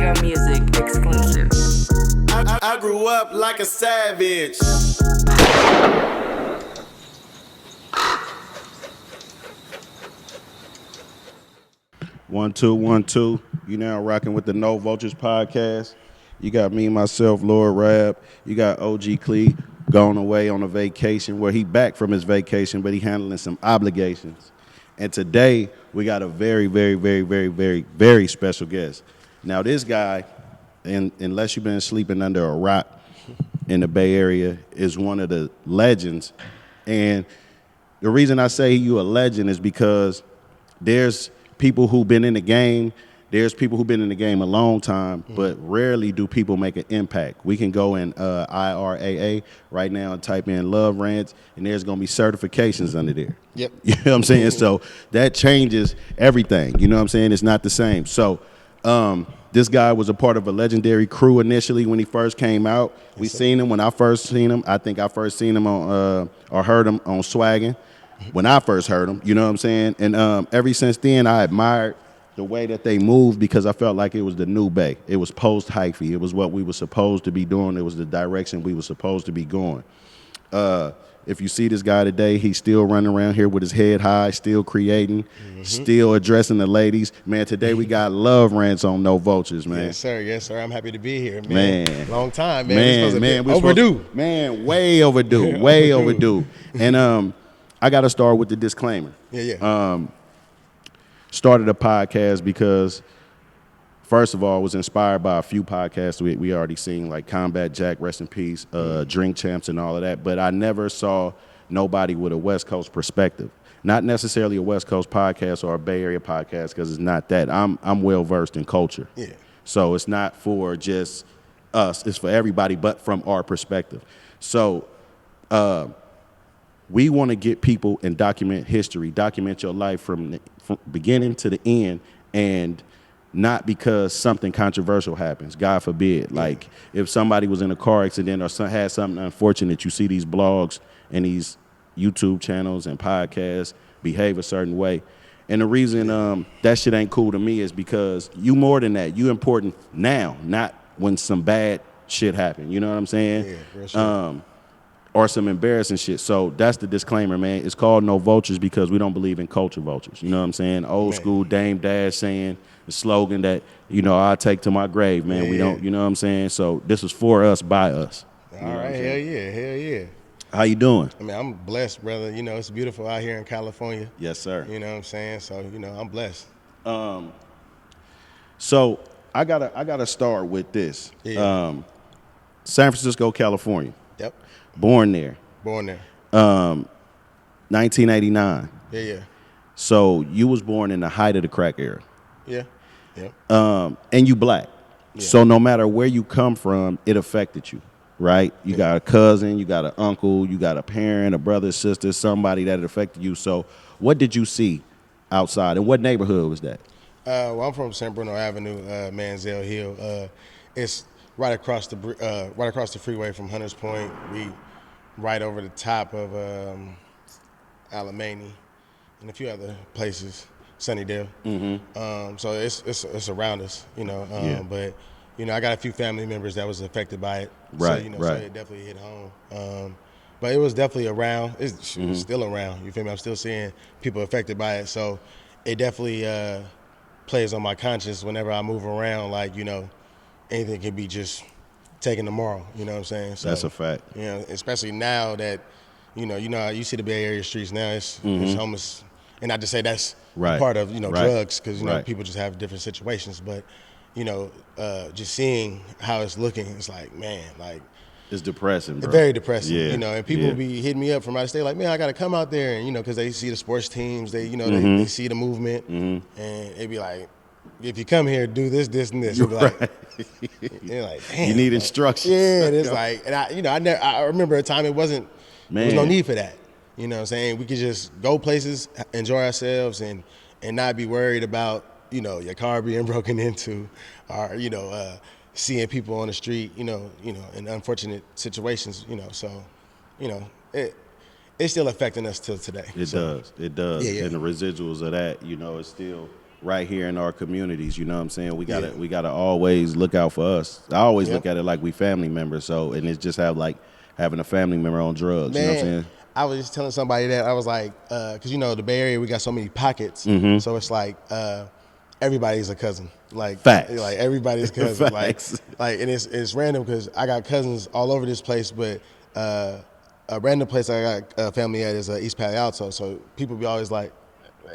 Real Music exclusive. I grew up like a savage. One, two, 1, 2. You now rocking with the No Vultures podcast. You got me, myself, Lord Rab. You got OG Clee going away on a vacation where he back from his vacation, but he handling some obligations. And today we got a very, very, very, very, very, very special guest. Now this guy, unless you've been sleeping under a rock in the Bay Area, is one of the legends. And the reason I say you a legend is because there's people who've been in the game. There's people who've been in the game a long time, but rarely do people make an impact. We can go in IRAA right now and type in Loverance, and there's going to be certifications under there. Yep. You know what I'm saying? So that changes everything. You know what I'm saying? It's not the same. So this guy was a part of a legendary crew initially when he first came out. We seen him when I first seen him. I think I first seen him on or heard him on Swaggin' when I first heard him. You know what I'm saying? And ever since then, I admired the way that they moved because I felt like it was the new Bay. It was post-hyphy. It was what we were supposed to be doing. It was the direction we were supposed to be going. If you see this guy today, he's still running around here with his head high, still creating, still addressing the ladies. Man, today we got Loverance on No Vultures, man. Yes, sir. Yes, sir. I'm happy to be here, man. Long time, man. Man, Overdue. Man, way overdue, way overdue. And I got to start with the disclaimer. Yeah. Started a podcast because, first of all, was inspired by a few podcasts we already seen, like Combat Jack, rest in peace, Drink Champs, and all of that. But I never saw nobody with a West Coast perspective. Not necessarily a West Coast podcast or a Bay Area podcast, because it's not that. I'm well versed in culture. Yeah. So it's not for just us. It's for everybody, but from our perspective. So we want to get people and document history, document your life from beginning to the end, and not because something controversial happens, God forbid. Like if somebody was in a car accident or had something unfortunate, you see these blogs and these YouTube channels and podcasts behave a certain way. And the reason that shit ain't cool to me is because you more than that. You important now, not when some bad shit happen. You know what I'm saying? Yeah, for sure. Or some embarrassing shit. So that's the disclaimer, man. It's called No Vultures because we don't believe in culture vultures. You know what I'm saying? Old school Dame Dash saying the slogan that, I take to my grave, man. Yeah. We don't, you know what I'm saying? So this is for us, by us. All right. Hell yeah. How you doing? I mean, I'm blessed, brother. It's beautiful out here in California. Yes, sir. You know what I'm saying? So, I'm blessed. So I gotta start with this. Yeah. San Francisco, California. Yep. Born there. 1989. Yeah. So you was born in the height of the crack era. Yeah. Yep. And you black. Yeah. So no matter where you come from, it affected you, right? You got a cousin, you got an uncle, you got a parent, a brother, sister, somebody that it affected you. So what did you see outside, and what neighborhood was that? Well, I'm from San Bruno Avenue, Manziel Hill. It's right across the freeway from Hunters Point. We right over the top of Alamany and a few other places, Sunnydale. So it's around us, But I got a few family members that was affected by it. Right, So, right. So it definitely hit home. But it was definitely around. It's still around. You feel me? I'm still seeing people affected by it. So it definitely plays on my conscience whenever I move around. Like anything can be just taken tomorrow. You know what I'm saying? So, That's a fact. Especially now that you see the Bay Area streets now. It's homeless, and not to say that's part of drugs, because people just have different situations. But just seeing how it's looking, it's like, man, like. It's depressing, bro. Very depressing, Yeah. And people be hitting me up from out of state, like, man, I got to come out there, and because they see the sports teams, they they see the movement, and they be like, if you come here, do this, this, and this. You're like, they're like, damn, you need instructions. Yeah, and it's like, and I remember a time there was no need for that. You know what I'm saying? We could just go places, enjoy ourselves, and not be worried about your car being broken into, or seeing people on the street, in unfortunate situations, So, it's still affecting us till today. It does. Yeah. And the residuals of that, it's still right here in our communities. You know what I'm saying? We gotta always look out for us. I always look at it like we family members. So, and it's just having a family member on drugs. Man, you know what I'm saying? I was just telling somebody that I was like, because the Bay Area, we got so many pockets, so it's like everybody's a cousin. Like Facts. Like everybody's cousin. Facts. like, and it's random because I got cousins all over this place, but a random place I got family at is East Palo Alto. So people be always like,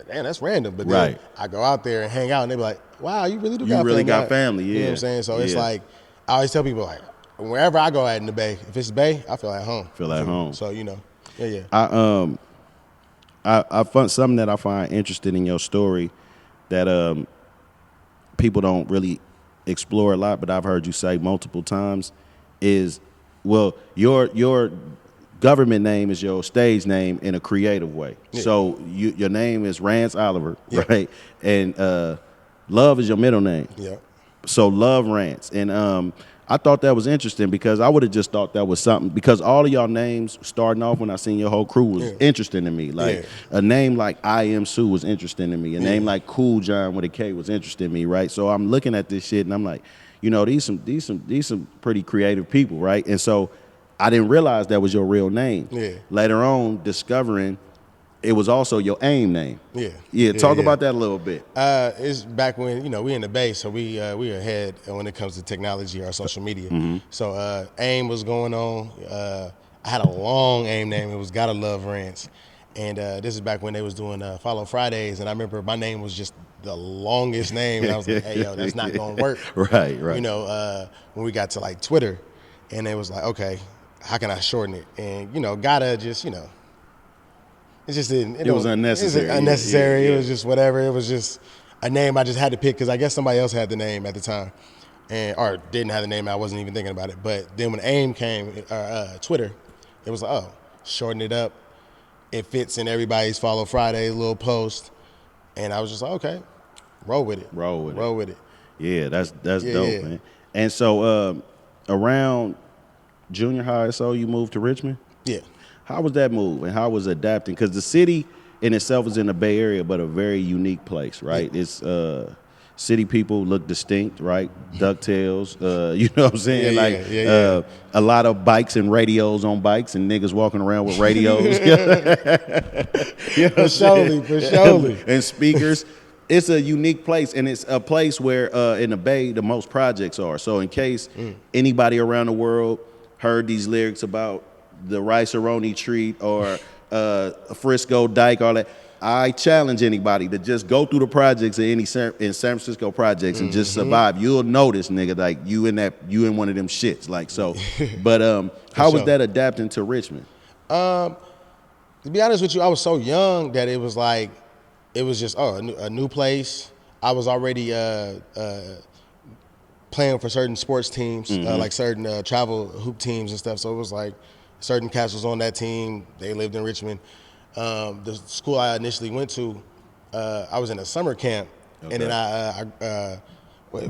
"Man, that's random." But then I go out there and hang out, and they be like, "Wow, you really do got family." You really got family, yeah. You know what I'm saying? So it's like I always tell people like, wherever I go at in the Bay, if it's Bay, I feel at home. So I find something that I find interesting in your story that people don't really explore a lot, but I've heard you say multiple times is, well, your government name is your stage name in a creative way. Yeah. So your name is Rance Oliver, right? And Love is your middle name. Yeah. So Loverance. And I thought that was interesting because I would have just thought that was something, because all of y'all names starting off when I seen your whole crew was interesting to me. Like a name like IAMSU was interesting to me. A name like Cool John with a K was interesting to me, right? So I'm looking at this shit and I'm like, these some pretty creative people, right? And so I didn't realize that was your real name. Yeah. Later on, discovering it was also your AIM name. Yeah. Talk about that a little bit. It's back when we in the Bay, so we ahead when it comes to technology or social media. So AIM was going on. I had a long AIM name. It was Gotta Love Rance, and this is back when they was doing Follow Fridays, and I remember my name was just the longest name, and I was like, "Hey, yo, that's not gonna work." Right. When we got to like Twitter, and it was like, "Okay, how can I shorten it?" And Gotta just it just didn't. It was unnecessary. It was unnecessary. It was just whatever. It was just a name I just had to pick because I guess somebody else had the name at the time, or didn't have the name. I wasn't even thinking about it. But then when AIM came, Twitter, it was like, oh, shorten it up. It fits in everybody's Follow Friday little post, and I was just like, okay, roll with it. Roll with it. Yeah, that's dope, man. And so around junior high or so, you moved to Richmond? Yeah. How was that move and how was adapting? Because the city in itself is in the Bay Area, but a very unique place, right? Yeah. It's city people look distinct, right? DuckTales, you know what I'm saying? A lot of bikes and radios on bikes and niggas walking around with radios. For surely. And speakers. It's a unique place, and it's a place where in the Bay, the most projects are. So in case anybody around the world heard these lyrics about the Rice-A-Roni treat or Frisco Dyke, all that, I challenge anybody to just go through the projects in San Francisco projects and just survive. You'll notice, nigga, like you in one of them shits, like so. But how was that adapting to Richmond? To be honest with you, I was so young that it was like, it was just a new place. I was already playing for certain sports teams, like certain travel hoop teams and stuff. So it was like certain cats was on that team. They lived in Richmond. The school I initially went to, I was in a summer camp, and then a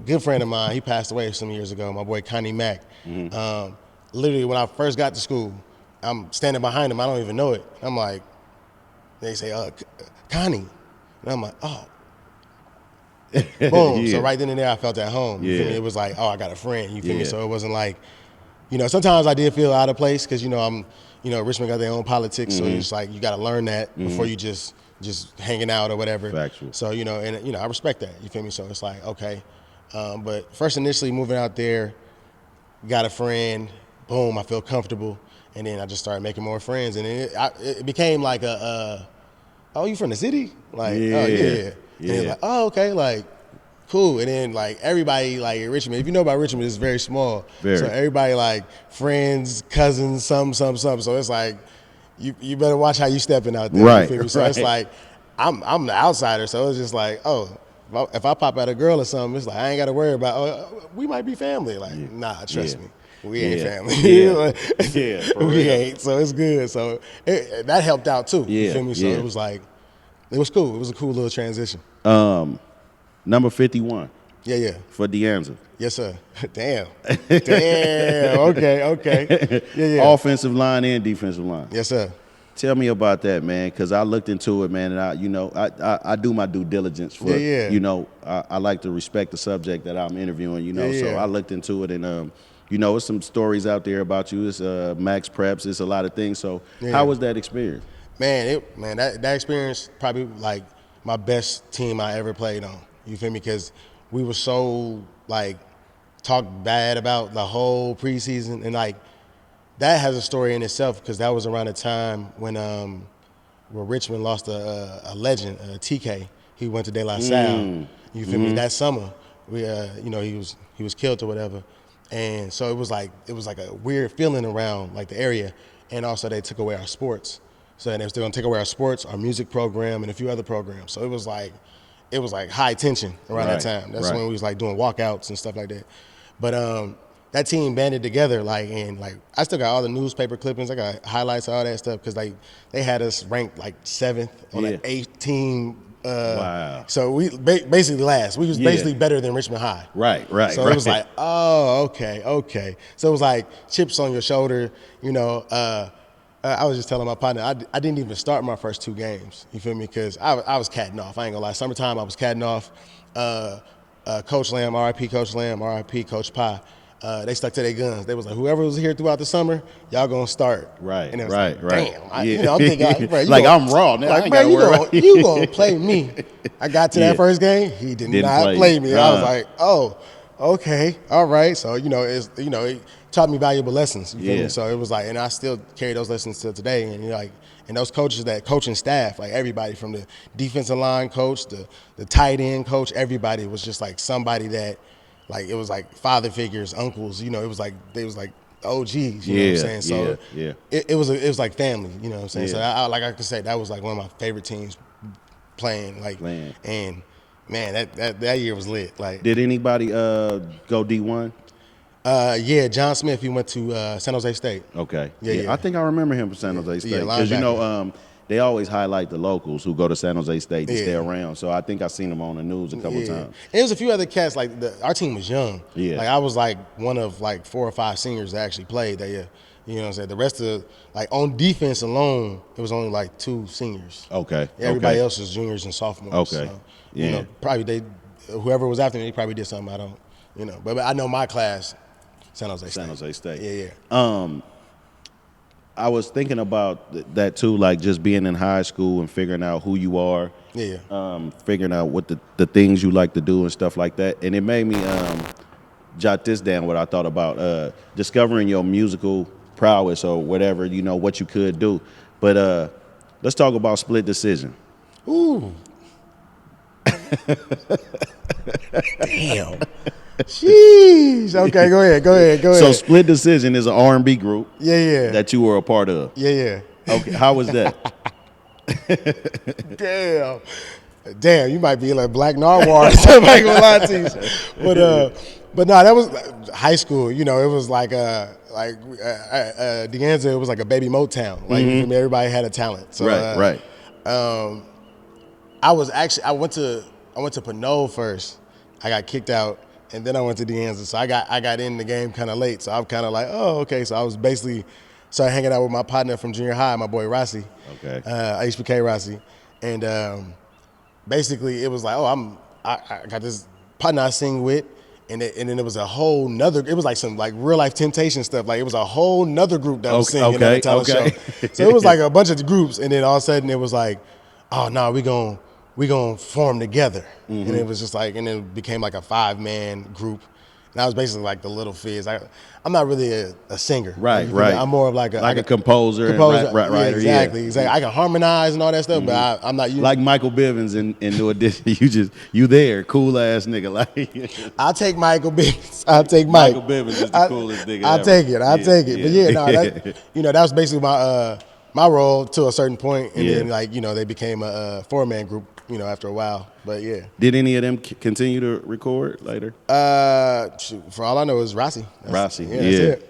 good friend of mine, he passed away some years ago. My boy Connie Mack. Literally, when I first got to school, I'm standing behind him. I don't even know it. I'm like, they say, Connie. And I'm like, oh. Boom. So right then and there, I felt at home. You feel me? It was like, oh, I got a friend. You feel me? So it wasn't like, sometimes I did feel out of place because, I'm, Richmond got their own politics. So it's like, you got to learn that before you just hanging out or whatever. Factual. So, and I respect that. You feel me? So it's like, okay. But first initially moving out there, got a friend, boom, I feel comfortable. And then I just started making more friends. And then it became like oh, you from the city? Like, oh, yeah. And it's like, oh, okay, like, cool. And then, like, everybody, like, in Richmond, if you know about Richmond, it's very small. Very. So everybody, like, friends, cousins, some. So it's like, you better watch how you stepping out there. Right, you feel me? So it's like, I'm the outsider. So it's just like, oh, if I pop at a girl or something, it's like, I ain't got to worry about, we might be family. Like, nah, trust me. We ain't family. We ain't. So it's good. So that helped out too. You feel me? So it was like, it was cool. It was a cool little transition. Number 51. Yeah. For Deanza. Yes, sir. Damn. Okay. Yeah. Offensive line and defensive line. Yes, sir. Tell me about that, man, because I looked into it, man, and I do my due diligence for, I like to respect the subject that I'm interviewing, so I looked into it, and there's some stories out there about you. It's max preps, it's a lot of things. So how was that experience? Man, that experience probably like my best team I ever played on. You feel me? Because we were so like talked bad about the whole preseason, and like that has a story in itself because that was around the time when where Richmond lost a legend, TK. He went to De La Salle. You feel me? That summer, we he was killed or whatever, and so it was like a weird feeling around like the area, and also they took away our sports. So and they were still gonna take away our sports, our music program, and a few other programs. So it was like high tension around that time. That's when we was like doing walkouts and stuff like that. But that team banded together, and I still got all the newspaper clippings. I got highlights of all that stuff because they had us ranked like 7th on an 8-team. Wow. So we basically last. We was basically better than Richmond High. Right. So it was like, oh, okay. So it was like chips on your shoulder, I was just telling my partner, I didn't even start my first 2 games. You feel me? Because I was catting off. I ain't gonna lie. Summertime, I was catting off. Coach Lamb, RIP Coach Lamb, RIP Coach Pye. They stuck to their guns. They was like, whoever was here throughout the summer, y'all gonna start. Right. And it was right. Damn. Yeah. I'm thinking, bro, I'm raw now. Like, man, you gonna play me? I got to that first game. He didn't not play me. I was like, oh, okay, all right. So it taught me valuable lessons. You feel me? So it was like, and I still carry those lessons till today. And and those coaches, that coaching staff, like everybody from the defensive line coach, the tight end coach, everybody was just like somebody that. Like it was like father figures, uncles, it was like they was like OGs, you know what I'm saying? So it was like family, you know what I'm saying? So I could say that was like one of my favorite teams playing, and man, that year was lit. Like, did anybody go D1? John Smith, he went to San Jose State. Okay. Yeah. I think I remember him from San Jose State because they always highlight the locals who go to San Jose State and stay around. So I think I seen them on the news a couple times. And there was a few other cats. Like our team was young. Yeah. Like I was like one of like 4 or 5 seniors that actually played that year. You know what I'm saying? The rest of like on defense alone, it was only like 2 seniors. Okay. Everybody else was juniors and sophomores. Okay. So, probably whoever was after me, they probably did something I don't. But I know my class, San Jose State. San Jose State. Yeah. I was thinking about that too, like just being in high school and figuring out who you are. Yeah. Figuring out what the things you like to do and stuff like that. And it made me jot this down, what I thought about discovering your musical prowess or whatever, what you could do. But let's talk about Split Decision. Ooh. Damn. Jeez. Okay, go ahead. So Split Decision is an R&B group. Yeah. That you were a part of. Yeah. Okay, how was that? Damn, you might be like Black Narwhal or something. I ain't gonna lie to you. But no, that was high school. It was like Deanza, it was like a baby Motown. Like everybody had a talent. So, right. I went to Pinole first. I got kicked out. And then I went to Deanza, so I got in the game kind of late. So I'm kind of like, oh, okay. So I was basically started hanging out with my partner from junior high, my boy Rossi, HBK Rossi, and basically it was like, oh, I got this partner I sing with, and then it was a whole nother. It was like some like real life Temptation stuff. Like it was a whole nother group that was singing on the talent show. So it was like a bunch of groups, and then all of a sudden it was like, oh no, we gonna form together. And it was just like, and it became like a 5-man group. And I was basically like the little Fizz. I'm not really a singer. Right. I'm more of like a composer. And writer. Exactly. I can harmonize and all that stuff, but I'm not like Michael Bivins in New Edition. You there, cool ass nigga. Like I'll take Michael Bivins. I'll take Mike. Michael Bivins is the coolest nigga. I'll take it. But that was basically my role to a certain point, and then they became a 4-man group. After a while, but yeah. Did any of them continue to record later? For all I know, it was Rossi.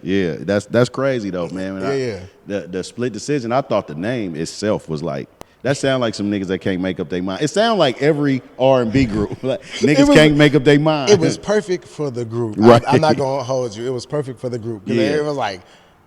Yeah. That's crazy though, man. The Split Decision. I thought the name itself was like that. Sound like some niggas that can't make up their mind. It sound like every R&B group. Like niggas can't make up their mind. It was perfect for the group. Right. I'm not gonna hold you. It was perfect for the group. It was like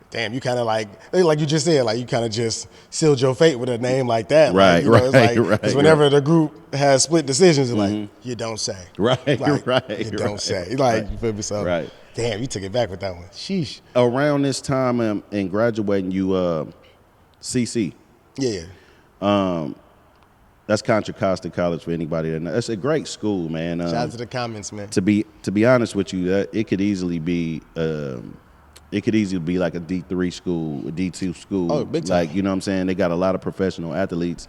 damn, you kind of like you just said, like you kind of just sealed your fate with a name like that. Right, like, you know, it's right, like, right, because whenever the group has split decisions, it's like, you don't say. Right, like, right, You don't right, say. Like, right, you feel me? So, right. damn, you took it back with that one. Sheesh. Around this time in graduating, you CC. Yeah. That's Contra Costa College for anybody that knows. It's a great school, man. Shout out to the comments, man. To be honest with you, it could easily be like a D3 school, a D2 school. Oh, big time. Like, you know what I'm saying? They got a lot of professional athletes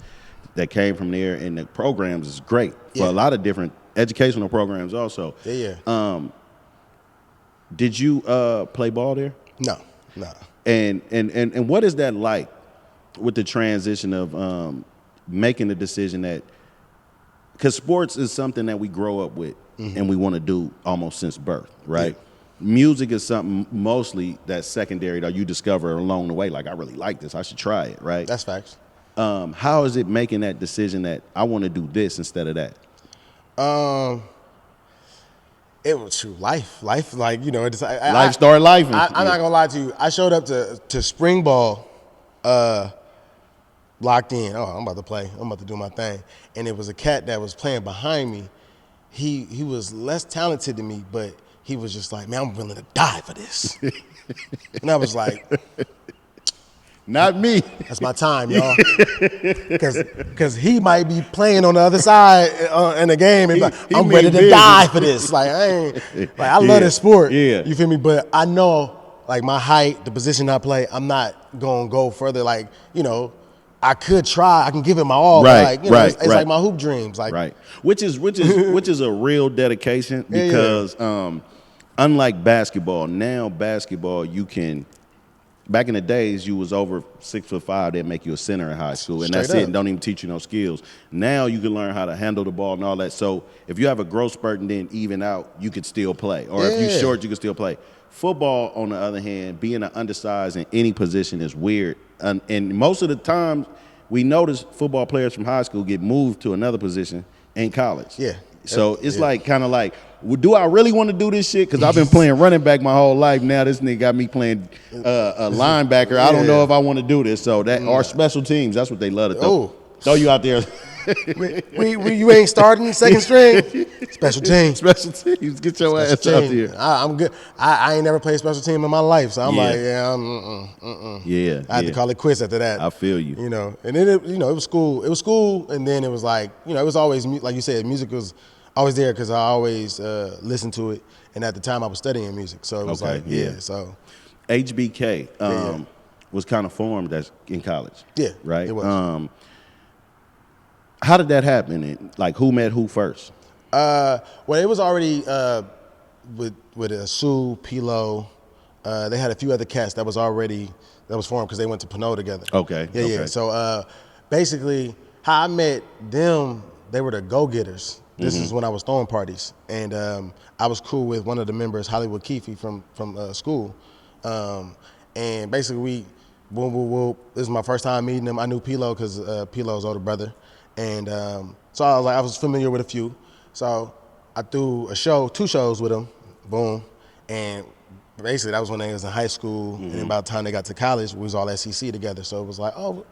that came from there, and the programs is great for a lot of different educational programs also. Yeah. Did you play ball there? No. And what is that like with the transition of making the decision that, because sports is something that we grow up with and we want to do almost since birth, right? Yeah. Music is something mostly that's secondary that you discover along the way. Like, I really like this, I should try it, right? That's facts. How is it making that decision that I want to do this instead of that? It was true. Life, like, you know, it's life started life. I'm not gonna lie to you. I showed up to spring ball, locked in. Oh, I'm about to play. I'm about to do my thing. And it was a cat that was playing behind me. He was less talented than me, but he was just like, man, I'm willing to die for this. And I was like, not me. That's my time, y'all. Because he might be playing on the other side in the game. And I'm ready to die for this. Like, I love this sport. Yeah. You feel me? But I know, like, my height, the position I play, I'm not going to go further. Like, you know, I could try. I can give it my all. Right, but like, you know, right, it's like my hoop dreams. Like, right. Which is a real dedication because unlike basketball, now basketball you can. Back in the days, you was over 6'5", they'd make you a center in high school, and that's it. And don't even teach you no skills. Now you can learn how to handle the ball and all that. So if you have a growth spurt and then even out, you could still play. Or if you're short, you can still play. Football, on the other hand, being an undersized in any position is weird. And most of the time, we notice football players from high school get moved to another position in college. Yeah. So it's like kind of like, well, do I really want to do this shit? Because I've been playing running back my whole life. Now this nigga got me playing a linebacker. I don't know if I want to do this. So that our special teams, that's what they love to throw you out there. you ain't starting second string. Special teams. Special teams. Get your ass out there. I'm good. I ain't never played special team in my life, so I'm like, I had to call it quits after that. I feel you. You know, and then it was school. It was school, and then it was like, you know, it was always, like you said, music was always there because I always listened to it, and at the time I was studying music, so it was so HBK was kind of formed as in college. Yeah, right. It was. How did that happen? And like, who met who first? Well, it was already with Sue, Pilo. They had a few other cats that was formed because they went to Pinot together. Okay. Yeah. So basically, how I met them, they were the go-getters. This is when I was throwing parties, and I was cool with one of the members, Hollywood Keefe from school, and basically this is my first time meeting them. I knew Pilo because Pilo's older brother, and so I was familiar with a few. So I threw two shows with them, boom, and basically that was when they was in high school, and then by the time they got to college, we was all SEC together. So it was like, oh,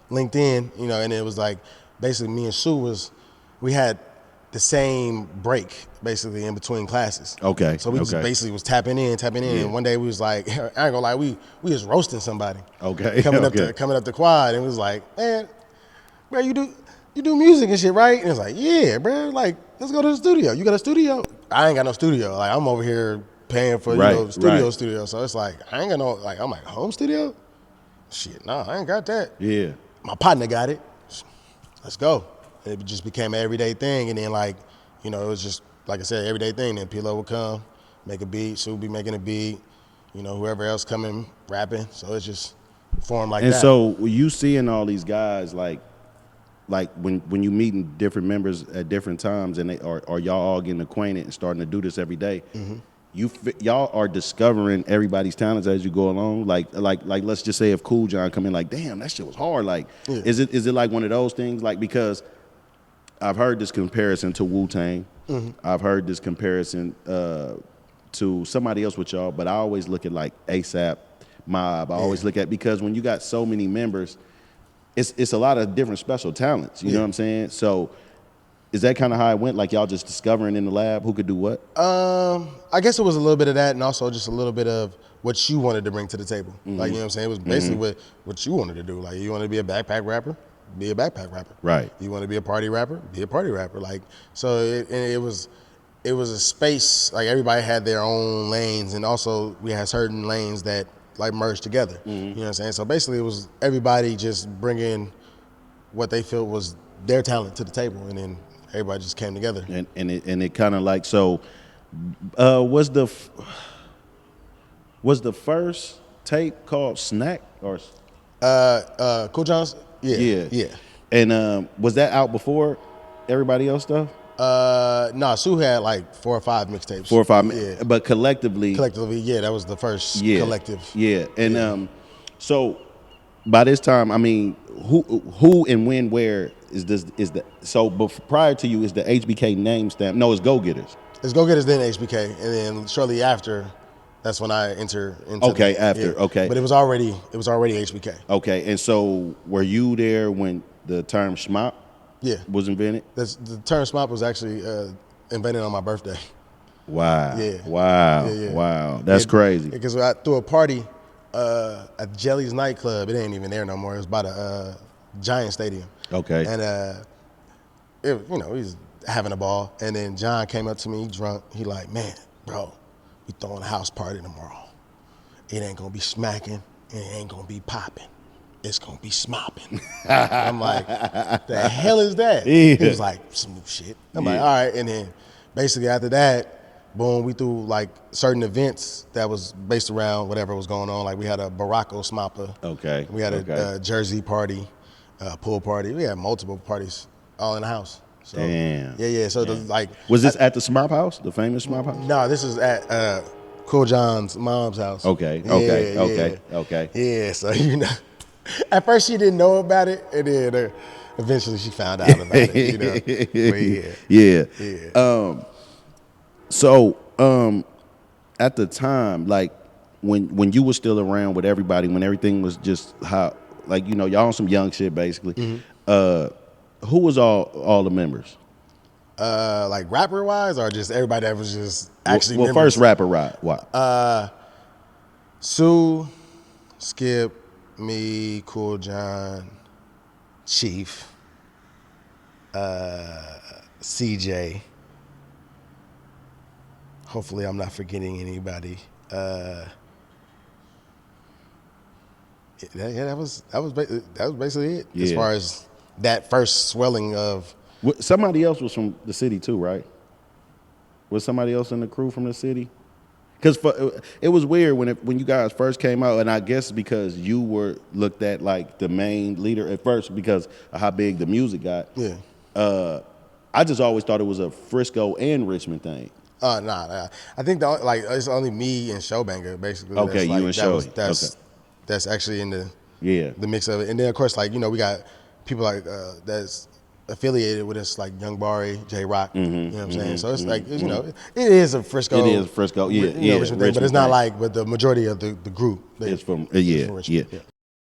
LinkedIn, you know, and it was like basically me and Sue we had the same break basically in between classes. Okay. So we just basically was tapping in. Yeah. And one day we was like, I ain't gonna lie, we was roasting somebody. Okay. Coming up the quad, and it was like, man, bro, you do music and shit, right? And it's like, yeah, bro, like, let's go to the studio. You got a studio? I ain't got no studio. Like, I'm over here paying for studio. So it's like, I ain't got no, like, I'm like, home studio? Shit, nah, I ain't got that. Yeah. My partner got it. Let's go. It just became an everyday thing, and then, like, you know, it was just, like I said, everyday thing. Then Pilo would come, make a beat, Sue would be making a beat, you know, whoever else coming, rapping. So it's just formed like that. And so you seeing all these guys, like when you meeting different members at different times, and are y'all all getting acquainted and starting to do this every day, y'all are discovering everybody's talents as you go along. Like let's just say if Cool John come in, like, damn, that shit was hard. Like, is it like one of those things? Like, because I've heard this comparison to Wu-Tang. I've heard this comparison to somebody else with y'all, but I always look at like ASAP, mob. I always look at, because when you got so many members, it's a lot of different special talents. You know what I'm saying? So is that kind of how it went? Like y'all just discovering in the lab who could do what? I guess it was a little bit of that, and also just a little bit of what you wanted to bring to the table. Like, you know what I'm saying? It was basically what you wanted to do. Like, you want to be a backpack rapper, be a backpack rapper. Right. You want to be a party rapper, be a party rapper. Like, so it was a space, like everybody had their own lanes, and also we had certain lanes that like merged together. You know what I'm saying? So basically it was everybody just bringing what they feel was their talent to the table, and then everybody just came together. And it kind of like, so was the first tape called Snack or Cool John's? Yeah. And was that out before everybody else stuff? No, Sue had like 4 or 5 mixtapes. 4 or 5, yeah. But collectively, Yeah, that was the first collective. Yeah, and so by this time, I mean, who and when, where is the so? But prior to you is the HBK name stamp? No, it's Go Getters. It's Go Getters, then HBK, and then shortly after, that's when I enter into. Okay, okay. But it was already HBK. Okay, and so were you there when the term schmop was invented? The term schmop was actually invented on my birthday. Wow. Yeah. Wow. Yeah. Wow. That's crazy. Because I threw a party at Jelly's nightclub. It ain't even there no more. It was by the Giant Stadium. Okay. And he was having a ball. And then John came up to me drunk. He like, man, bro, we throwing a house party tomorrow. It ain't gonna be smacking. It ain't gonna be popping. It's gonna be smopping. I'm like, the hell is that? Yeah. He was like, smooth shit. I'm like, all right. And then basically after that, boom, we threw like certain events that was based around whatever was going on. Like we had a Baracco Smopper. Okay. We had a Jersey party, a pool party. We had multiple parties all in the house. So, Damn. Yeah. So was this at the Smop House, the famous Smop House? No, this is at Cool John's mom's house. Okay. Yeah, so at first she didn't know about it, and then eventually she found out about it. But yeah. So at the time, like when you were still around with everybody, when everything was just how, like, y'all on some young shit basically. Who was all the members? Like rapper wise, or just everybody that was just actually. Well, first rapper, right? Why? Sue, Skip, me, Cool John, Chief, CJ. Hopefully, I'm not forgetting anybody. That was basically it. Yeah. As far as that first swelling of. Somebody else was from the city too, right? Was somebody else in the crew from the city? Because it was weird when you guys first came out, and I guess because you were looked at like the main leader at first because of how big the music got. Yeah. I just always thought it was a Frisco and Richmond thing. Nah. I think it's only me and Showbanger basically. Okay, you and Show. That's actually in the mix of it, and then of course we got people like that's affiliated with us, like Young Bari, J Rock. You know what I'm saying? So it's like it is a Frisco. It is Frisco. Yeah, Richmond thing, but it's not like. But the majority of the group is from Richmond. Yeah.